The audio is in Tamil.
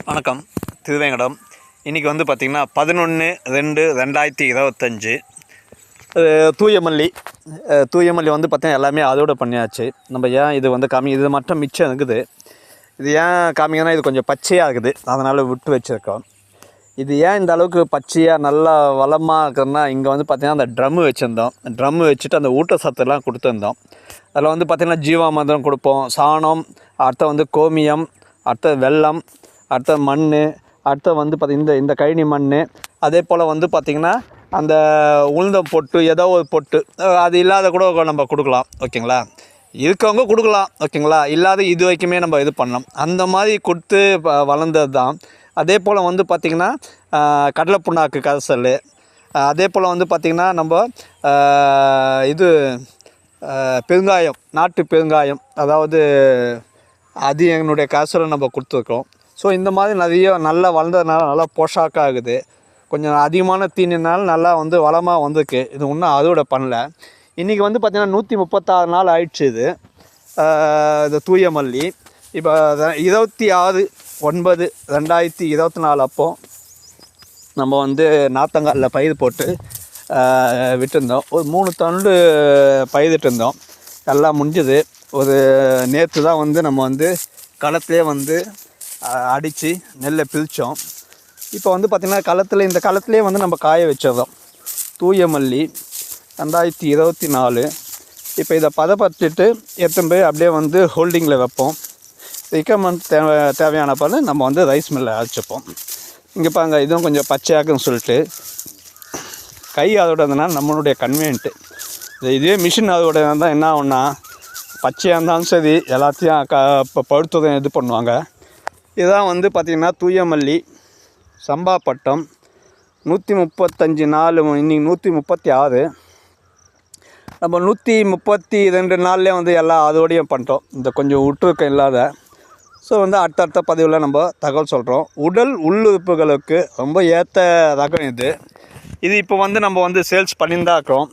வணக்கம். திருவேங்கடம். இன்றைக்கி வந்து பார்த்திங்கன்னா 11/2/2025 தூயமல்லி வந்து பார்த்திங்கன்னா எல்லாமே அதோடு பண்ணியாச்சு. நம்ம ஏன் இது வந்து இது மட்டும் மிச்சம் இருக்குது. இது ஏன் காமிங்கன்னா இது கொஞ்சம் பச்சையாக இருக்குது, அதனால் விட்டு வச்சுருக்கோம். இது ஏன் இந்த அளவுக்கு பச்சையாக நல்லா வளமாக இருக்குதுன்னா, இங்கே வந்து பார்த்திங்கன்னா அந்த ட்ரம்மு வச்சுருந்தோம். ட்ரம்மு வச்சுட்டு அந்த ஊட்டச்சத்துலாம் கொடுத்துருந்தோம். அதில் வந்து பார்த்திங்கன்னா ஜீவாமிர்தம் கொடுப்போம், சாணம், அடுத்த வந்து கோமியம், அடுத்த வெல்லம், அடுத்த மண், அடுத்த வந்து பார்த்திங்கன்னா இந்த கழனி மண், அதே போல் வந்து பார்த்திங்கன்னா அந்த உளுந்தம் பொட்டு, ஏதோ ஒரு பொட்டு அது இல்லாத கூட நம்ம கொடுக்கலாம். ஓகேங்களா, இருக்கவங்க கொடுக்கலாம். ஓகேங்களா, இல்லாத இது வரைக்குமே நம்ம இது பண்ணலாம். அந்த மாதிரி கொடுத்து வளர்ந்தது தான். அதே போல் வந்து பார்த்திங்கன்னா கடலை புண்ணாக்கு கரைசல், அதே போல் வந்து பார்த்திங்கன்னா நம்ம இது பெருங்காயம், நாட்டு பெருங்காயம், அதாவது அது என்னுடைய கரைசலை நம்ம கொடுத்துருக்கோம். ஸோ இந்த மாதிரி நிறைய நல்லா வளர்ந்ததுனால நல்லா போஷாக்காக இருக்குது. கொஞ்சம் அதிகமான தீனினால நல்லா வந்து வளமாக வந்திருக்கு. இது இன்னும் அதோட பண்ணல. இன்றைக்கி வந்து பார்த்திங்கன்னா 136 நாள் ஆயிடுச்சு. இது தூயமல்லி இப்போ 26/9/2024 அப்போ நம்ம வந்து நாற்றங்காலில் பயிர் போட்டு விட்டுருந்தோம். ஒரு 3 தண்டு பயிரிட்டு இருந்தோம். எல்லாம் முடிஞ்சது. ஒரு நேற்று தான் வந்து நம்ம வந்து களத்திலே வந்து அடித்து நெல்லை பிரித்தோம். இப்போ வந்து பார்த்திங்கன்னா இந்த களத்துலேயே வந்து நம்ம காய வச்சிடறோம். தூயமல்லி 2024. இப்போ இதை பதப்படுத்திட்டு எடுத்துன்னு போய் அப்படியே வந்து ஹோல்டிங்கில் வைப்போம். ரிக்கமெண்ட் தேவையான பால் நம்ம வந்து ரைஸ் மில்லில் அரைச்சிப்போம். இங்கே பாருங்க, இதுவும் கொஞ்சம் பச்சையாக்குன்னு சொல்லிட்டு கை அதோட இருந்ததுனால நம்மளுடைய கன்வீனியன்ட்டு. இதுவே மிஷின் அதோட இருந்தால் என்ன ஆகுன்னா, பச்சையாக இருந்தாலும் சரி எல்லாத்தையும் பழுத்ததும் இது பண்ணுவாங்க. இதுதான் வந்து பார்த்திங்கன்னா தூயமல்லி சம்பா பட்டம் 135 நாள். இன்றைக்கி 136. நம்ம 132 நாள்லேயே வந்து எல்லாம் அதோடையும் பண்ணிட்டோம். இந்த கொஞ்சம் விட்டுருக்க இல்லாத. ஸோ வந்து அடுத்தடுத்த பதிவில் நம்ம தகவல் சொல்கிறோம். உடல் உள்ளுறுப்புகளுக்கு ரொம்ப ஏற்ற ரகம் இது. இப்போ வந்து நம்ம வந்து சேல்ஸ் பண்ணியிருந்தா இருக்கிறோம்.